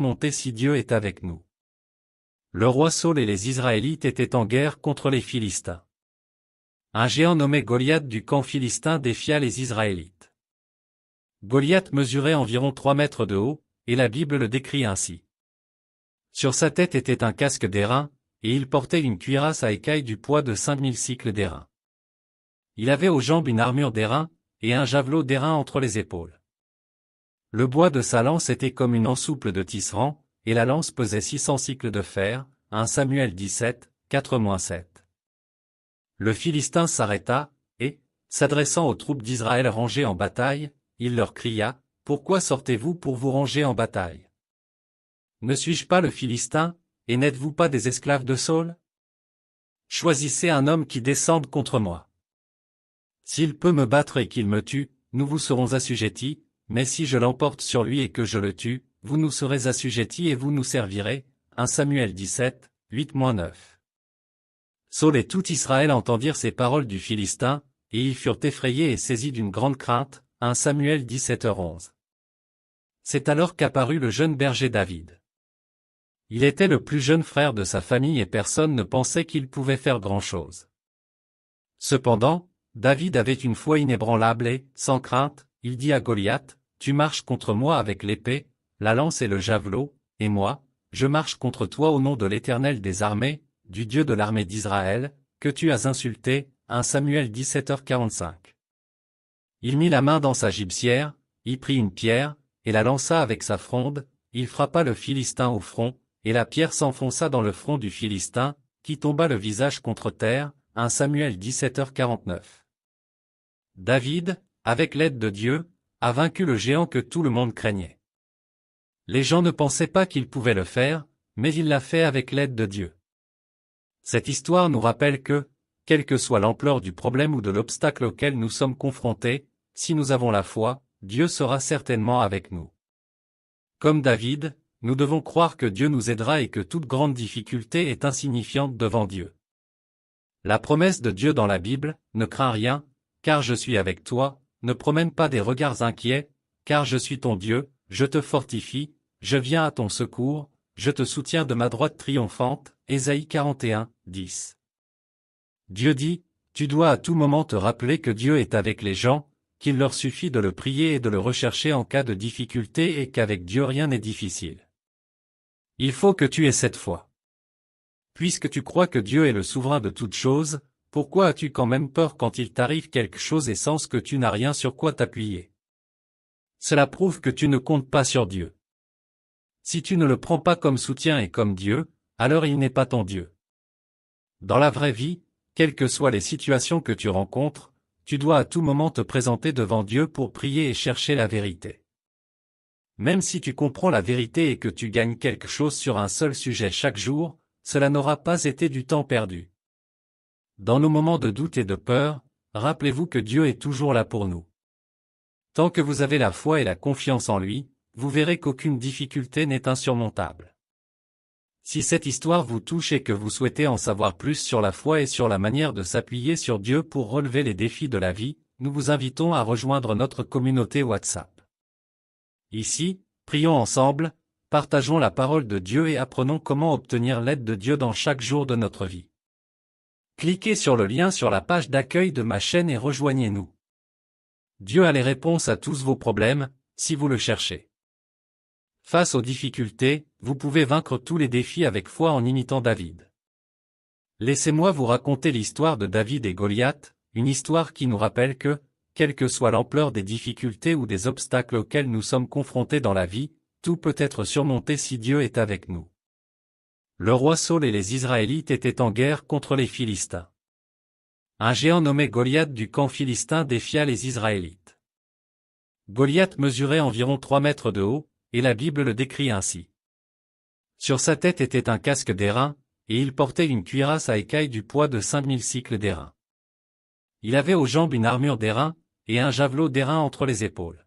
monter si Dieu est avec nous. Le roi Saul et les Israélites étaient en guerre contre les Philistins. Un géant nommé Goliath du camp philistin défia les Israélites. Goliath mesurait environ 3 mètres de haut, et la Bible le décrit ainsi. Sur sa tête était un casque d'airain, et il portait une cuirasse à écailles du poids de 5000 cycles d'airain. Il avait aux jambes une armure d'airain, et un javelot d'airain entre les épaules. Le bois de sa lance était comme une ensouple de tisserand, et la lance pesait 600 cycles de fer, 1 Samuel 17, 4-7. Le Philistin s'arrêta, et, s'adressant aux troupes d'Israël rangées en bataille, il leur cria, « Pourquoi sortez-vous pour vous ranger en bataille? Ne suis-je pas le Philistin, et n'êtes-vous pas des esclaves de Saul? Choisissez un homme qui descende contre moi. S'il peut me battre et qu'il me tue, nous vous serons assujettis, mais si je l'emporte sur lui et que je le tue, vous nous serez assujettis et vous nous servirez. » 1 Samuel 17, 8-9. Saul et tout Israël entendirent ces paroles du Philistin, et ils furent effrayés et saisis d'une grande crainte. 1 Samuel 17h11. C'est alors qu'apparut le jeune berger David. Il était le plus jeune frère de sa famille et personne ne pensait qu'il pouvait faire grand-chose. Cependant, David avait une foi inébranlable et, sans crainte, il dit à Goliath, « Tu marches contre moi avec l'épée, la lance et le javelot, et moi, je marche contre toi au nom de l'Éternel des armées, du Dieu de l'armée d'Israël, que tu as insulté. » 1 Samuel 17h45. Il mit la main dans sa gibecière, y prit une pierre, et la lança avec sa fronde, il frappa le Philistin au front, et la pierre s'enfonça dans le front du Philistin, qui tomba le visage contre terre. 1 Samuel 17h49. David, avec l'aide de Dieu, a vaincu le géant que tout le monde craignait. Les gens ne pensaient pas qu'il pouvait le faire, mais il l'a fait avec l'aide de Dieu. Cette histoire nous rappelle que, quelle que soit l'ampleur du problème ou de l'obstacle auquel nous sommes confrontés, si nous avons la foi, Dieu sera certainement avec nous. Comme David, nous devons croire que Dieu nous aidera et que toute grande difficulté est insignifiante devant Dieu. La promesse de Dieu dans la Bible, « Ne crains rien, car je suis avec toi », ne promène pas des regards inquiets, « Car je suis ton Dieu, je te fortifie, je viens à ton secours, je te soutiens de ma droite triomphante » Ésaïe 41, 10. Dieu dit, tu dois à tout moment te rappeler que Dieu est avec les gens, qu'il leur suffit de le prier et de le rechercher en cas de difficulté et qu'avec Dieu rien n'est difficile. Il faut que tu aies cette foi. Puisque tu crois que Dieu est le souverain de toutes choses, pourquoi as-tu quand même peur quand il t'arrive quelque chose et sens que tu n'as rien sur quoi t'appuyer? Cela prouve que tu ne comptes pas sur Dieu. Si tu ne le prends pas comme soutien et comme Dieu, alors il n'est pas ton Dieu. Dans la vraie vie, quelles que soient les situations que tu rencontres, tu dois à tout moment te présenter devant Dieu pour prier et chercher la vérité. Même si tu comprends la vérité et que tu gagnes quelque chose sur un seul sujet chaque jour, cela n'aura pas été du temps perdu. Dans nos moments de doute et de peur, rappelez-vous que Dieu est toujours là pour nous. Tant que vous avez la foi et la confiance en lui, vous verrez qu'aucune difficulté n'est insurmontable. Si cette histoire vous touche et que vous souhaitez en savoir plus sur la foi et sur la manière de s'appuyer sur Dieu pour relever les défis de la vie, nous vous invitons à rejoindre notre communauté WhatsApp. Ici, prions ensemble, partageons la parole de Dieu et apprenons comment obtenir l'aide de Dieu dans chaque jour de notre vie. Cliquez sur le lien sur la page d'accueil de ma chaîne et rejoignez-nous. Dieu a les réponses à tous vos problèmes, si vous le cherchez. Face aux difficultés, vous pouvez vaincre tous les défis avec foi en imitant David. Laissez-moi vous raconter l'histoire de David et Goliath, une histoire qui nous rappelle que, quelle que soit l'ampleur des difficultés ou des obstacles auxquels nous sommes confrontés dans la vie, tout peut être surmonté si Dieu est avec nous. Le roi Saul et les Israélites étaient en guerre contre les Philistins. Un géant nommé Goliath du camp philistin défia les Israélites. Goliath mesurait environ 3 mètres de haut, et la Bible le décrit ainsi. Sur sa tête était un casque d'airain, et il portait une cuirasse à écailles du poids de 5000 cycles d'airain. Il avait aux jambes une armure d'airain, et un javelot d'airain entre les épaules.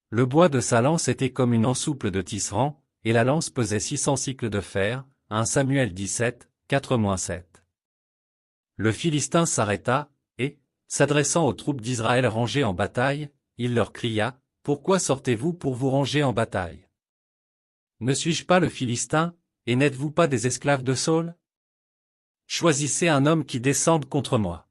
Le bois de sa lance était comme une ensouple de tisserand, et la lance pesait 600 cycles de fer, 1 Samuel 17, 4-7. Le Philistin s'arrêta, et, s'adressant aux troupes d'Israël rangées en bataille, il leur cria, « Pourquoi sortez-vous pour vous ranger en bataille? Ne suis-je pas le Philistin, et n'êtes-vous pas des esclaves de Saül? Choisissez un homme qui descende contre moi.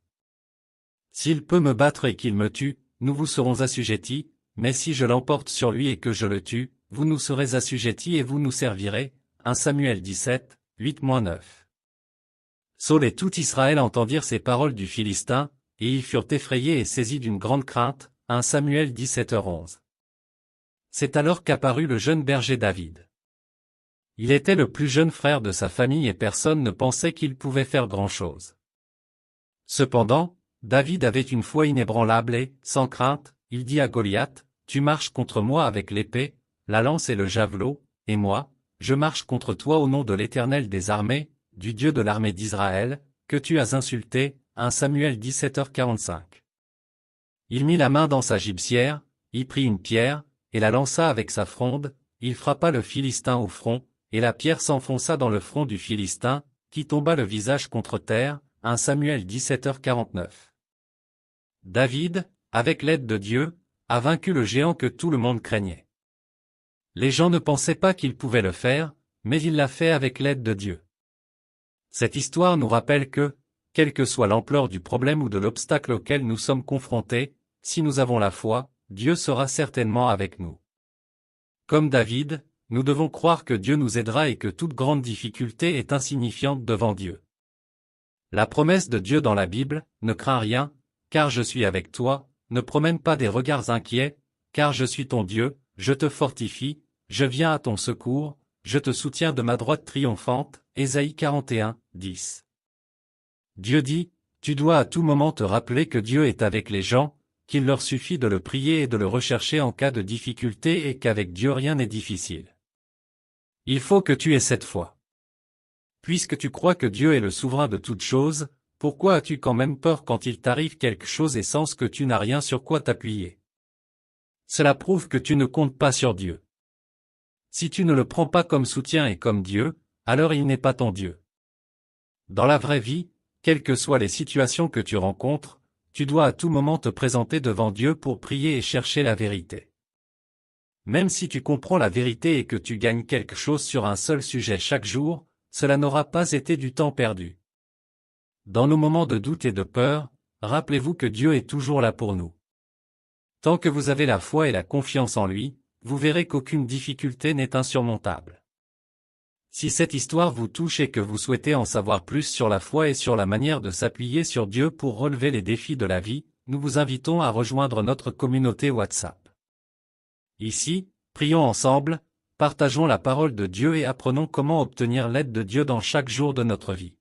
S'il peut me battre et qu'il me tue, nous vous serons assujettis, mais si je l'emporte sur lui et que je le tue, vous nous serez assujettis et vous nous servirez. 1 Samuel 17, 8-9. Saül et tout Israël entendirent ces paroles du Philistin, et ils furent effrayés et saisis d'une grande crainte. 1 Samuel 17h11. C'est alors qu'apparut le jeune berger David. Il était le plus jeune frère de sa famille et personne ne pensait qu'il pouvait faire grand-chose. Cependant, David avait une foi inébranlable et, sans crainte, il dit à Goliath, « Tu marches contre moi avec l'épée, la lance et le javelot, et moi, je marche contre toi au nom de l'Éternel des armées, du Dieu de l'armée d'Israël, que tu as insulté. » 1 Samuel 17h45. Il mit la main dans sa gibecière, y prit une pierre, et la lança avec sa fronde, il frappa le Philistin au front, et la pierre s'enfonça dans le front du Philistin, qui tomba le visage contre terre. 1 Samuel 17h49. David, avec l'aide de Dieu, a vaincu le géant que tout le monde craignait. Les gens ne pensaient pas qu'il pouvait le faire, mais il l'a fait avec l'aide de Dieu. Cette histoire nous rappelle que, quelle que soit l'ampleur du problème ou de l'obstacle auquel nous sommes confrontés, si nous avons la foi, Dieu sera certainement avec nous. Comme David, nous devons croire que Dieu nous aidera et que toute grande difficulté est insignifiante devant Dieu. La promesse de Dieu dans la Bible, « Ne crains rien, car je suis avec toi, ne promène pas des regards inquiets, car je suis ton Dieu, je te fortifie, je viens à ton secours, je te soutiens de ma droite triomphante. » Ésaïe 41, 10. Dieu dit, tu dois à tout moment te rappeler que Dieu est avec les gens, qu'il leur suffit de le prier et de le rechercher en cas de difficulté et qu'avec Dieu rien n'est difficile. Il faut que tu aies cette foi. Puisque tu crois que Dieu est le souverain de toutes choses, pourquoi as-tu quand même peur quand il t'arrive quelque chose et sens que tu n'as rien sur quoi t'appuyer? Cela prouve que tu ne comptes pas sur Dieu. Si tu ne le prends pas comme soutien et comme Dieu, alors il n'est pas ton Dieu. Dans la vraie vie, quelles que soient les situations que tu rencontres, tu dois à tout moment te présenter devant Dieu pour prier et chercher la vérité. Même si tu comprends la vérité et que tu gagnes quelque chose sur un seul sujet chaque jour, cela n'aura pas été du temps perdu. Dans nos moments de doute et de peur, rappelez-vous que Dieu est toujours là pour nous. Tant que vous avez la foi et la confiance en lui, vous verrez qu'aucune difficulté n'est insurmontable. Si cette histoire vous touche et que vous souhaitez en savoir plus sur la foi et sur la manière de s'appuyer sur Dieu pour relever les défis de la vie, nous vous invitons à rejoindre notre communauté WhatsApp. Ici, prions ensemble, partageons la parole de Dieu et apprenons comment obtenir l'aide de Dieu dans chaque jour de notre vie.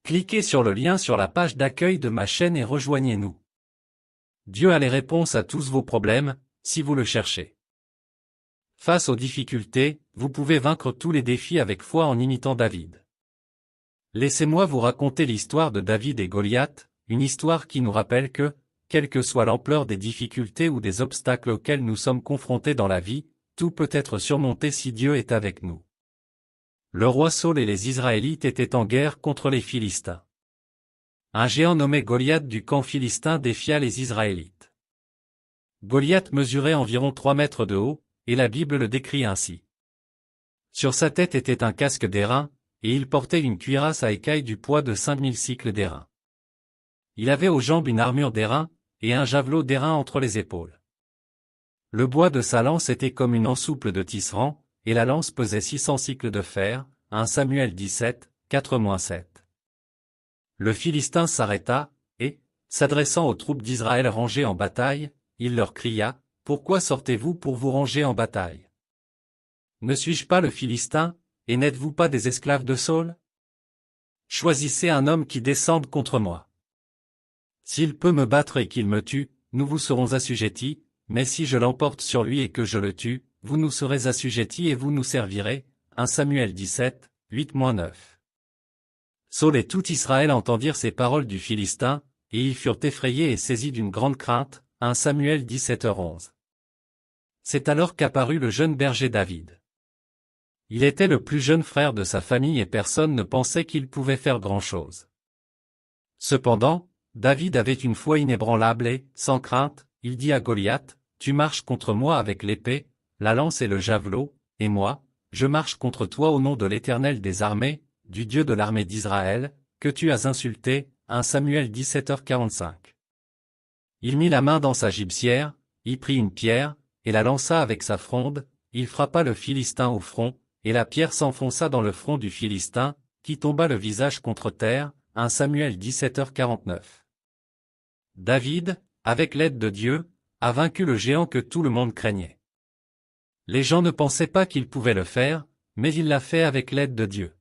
Cliquez sur le lien sur la page d'accueil de ma chaîne et rejoignez-nous. Dieu a les réponses à tous vos problèmes, si vous le cherchez. Face aux difficultés, vous pouvez vaincre tous les défis avec foi en imitant David. Laissez-moi vous raconter l'histoire de David et Goliath, une histoire qui nous rappelle que, quelle que soit l'ampleur des difficultés ou des obstacles auxquels nous sommes confrontés dans la vie, tout peut être surmonté si Dieu est avec nous. Le roi Saül et les Israélites étaient en guerre contre les Philistins. Un géant nommé Goliath du camp philistin défia les Israélites. Goliath mesurait environ 3 mètres de haut, et la Bible le décrit ainsi. Sur sa tête était un casque d'airain, et il portait une cuirasse à écailles du poids de 5000 cycles d'airain. Il avait aux jambes une armure d'airain, et un javelot d'airain entre les épaules. Le bois de sa lance était comme une ensouple de tisserand, et la lance pesait 600 cycles de fer. 1 Samuel 17, 4-7. Le Philistin s'arrêta, et, s'adressant aux troupes d'Israël rangées en bataille, il leur cria, « Pourquoi sortez-vous pour vous ranger en bataille? Ne suis-je pas le Philistin, et n'êtes-vous pas des esclaves de Saül? Choisissez un homme qui descende contre moi. S'il peut me battre et qu'il me tue, nous vous serons assujettis, mais si je l'emporte sur lui et que je le tue, vous nous serez assujettis et vous nous servirez. 1 Samuel 17, 8-9. Saül et tout Israël entendirent ces paroles du Philistin, et ils furent effrayés et saisis d'une grande crainte. 1 Samuel 17h11. C'est alors qu'apparut le jeune berger David. Il était le plus jeune frère de sa famille et personne ne pensait qu'il pouvait faire grand-chose. Cependant, David avait une foi inébranlable et, sans crainte, il dit à Goliath, « Tu marches contre moi avec l'épée, la lance et le javelot, et moi, je marche contre toi au nom de l'Éternel des armées, du Dieu de l'armée d'Israël, que tu as insulté. 1 Samuel 17h45. Il mit la main dans sa gibecière, y prit une pierre, et la lança avec sa fronde, il frappa le Philistin au front, et la pierre s'enfonça dans le front du Philistin, qui tomba le visage contre terre. 1 Samuel 17h49. David, avec l'aide de Dieu, a vaincu le géant que tout le monde craignait. Les gens ne pensaient pas qu'il pouvait le faire, mais il l'a fait avec l'aide de Dieu.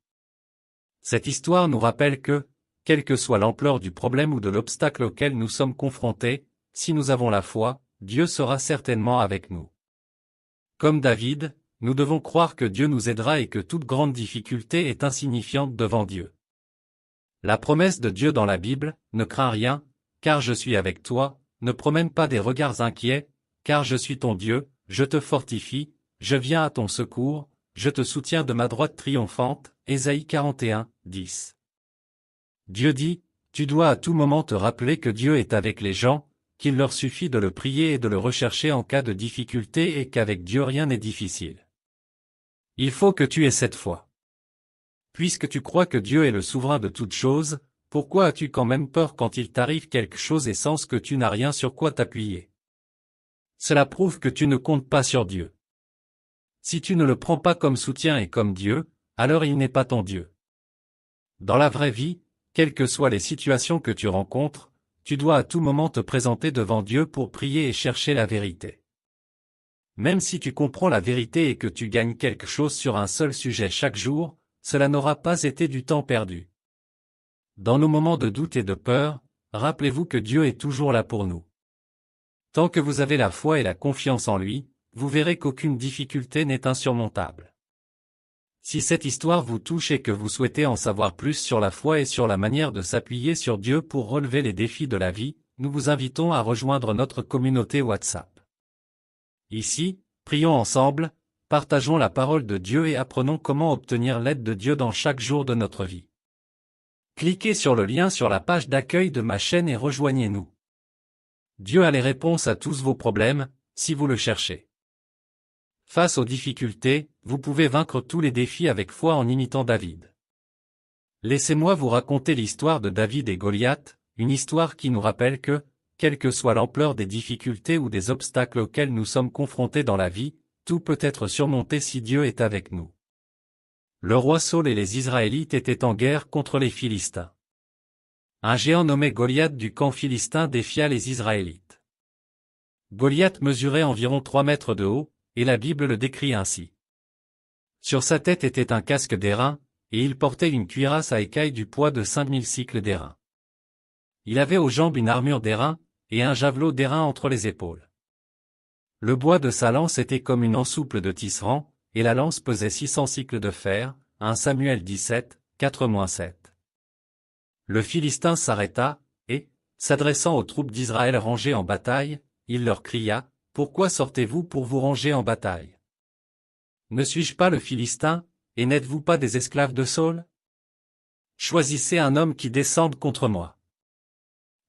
Cette histoire nous rappelle que, quelle que soit l'ampleur du problème ou de l'obstacle auquel nous sommes confrontés, si nous avons la foi, Dieu sera certainement avec nous. Comme David, nous devons croire que Dieu nous aidera et que toute grande difficulté est insignifiante devant Dieu. La promesse de Dieu dans la Bible, ne crains rien, car je suis avec toi, ne promène pas des regards inquiets, car je suis ton Dieu, je te fortifie, je viens à ton secours, je te soutiens de ma droite triomphante. Ésaïe 41, 10. Dieu dit, tu dois à tout moment te rappeler que Dieu est avec les gens, qu'il leur suffit de le prier et de le rechercher en cas de difficulté et qu'avec Dieu rien n'est difficile. Il faut que tu aies cette foi. Puisque tu crois que Dieu est le souverain de toutes choses, pourquoi as-tu quand même peur quand il t'arrive quelque chose et sens que tu n'as rien sur quoi t'appuyer? Cela prouve que tu ne comptes pas sur Dieu. Si tu ne le prends pas comme soutien et comme Dieu, alors il n'est pas ton Dieu. Dans la vraie vie, quelles que soient les situations que tu rencontres, tu dois à tout moment te présenter devant Dieu pour prier et chercher la vérité. Même si tu comprends la vérité et que tu gagnes quelque chose sur un seul sujet chaque jour, cela n'aura pas été du temps perdu. Dans nos moments de doute et de peur, rappelez-vous que Dieu est toujours là pour nous. Tant que vous avez la foi et la confiance en lui, vous verrez qu'aucune difficulté n'est insurmontable. Si cette histoire vous touche et que vous souhaitez en savoir plus sur la foi et sur la manière de s'appuyer sur Dieu pour relever les défis de la vie, nous vous invitons à rejoindre notre communauté WhatsApp. Ici, prions ensemble, partageons la parole de Dieu et apprenons comment obtenir l'aide de Dieu dans chaque jour de notre vie. Cliquez sur le lien sur la page d'accueil de ma chaîne et rejoignez-nous. Dieu a les réponses à tous vos problèmes, si vous le cherchez. Face aux difficultés, vous pouvez vaincre tous les défis avec foi en imitant David. Laissez-moi vous raconter l'histoire de David et Goliath, une histoire qui nous rappelle que, quelle que soit l'ampleur des difficultés ou des obstacles auxquels nous sommes confrontés dans la vie, tout peut être surmonté si Dieu est avec nous. Le roi Saül et les Israélites étaient en guerre contre les Philistins. Un géant nommé Goliath du camp philistin défia les Israélites. Goliath mesurait environ 3 mètres de haut, et la Bible le décrit ainsi. Sur sa tête était un casque d'airain, et il portait une cuirasse à écailles du poids de 5000 cycles d'airain. Il avait aux jambes une armure d'airain, et un javelot d'airain entre les épaules. Le bois de sa lance était comme une ensouple de tisserand, et la lance pesait 600 cycles de fer. 1 Samuel 17, 4-7. Le Philistin s'arrêta, et, s'adressant aux troupes d'Israël rangées en bataille, il leur cria, « Pourquoi sortez-vous pour vous ranger en bataille? Ne suis-je pas le Philistin, et n'êtes-vous pas des esclaves de Saül? Choisissez un homme qui descende contre moi.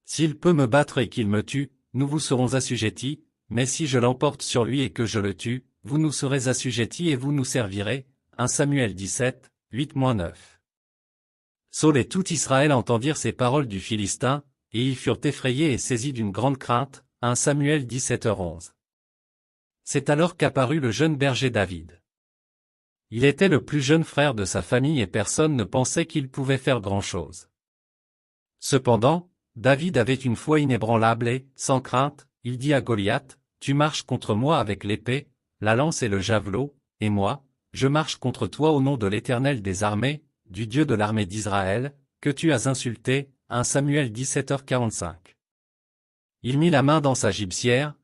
S'il peut me battre et qu'il me tue, nous vous serons assujettis, mais si je l'emporte sur lui et que je le tue, vous nous serez assujettis et vous nous servirez. 1 Samuel 17, 8-9. Saül et tout Israël entendirent ces paroles du Philistin, et ils furent effrayés et saisis d'une grande crainte. 1 Samuel 17h11. C'est alors qu'apparut le jeune berger David. Il était le plus jeune frère de sa famille et personne ne pensait qu'il pouvait faire grand-chose. Cependant, David avait une foi inébranlable et, sans crainte, il dit à Goliath, « Tu marches contre moi avec l'épée, la lance et le javelot, et moi, je marche contre toi au nom de l'Éternel des armées, du Dieu de l'armée d'Israël, que tu as insulté. » 1 Samuel 17h45. Il mit la main dans sa gibecière,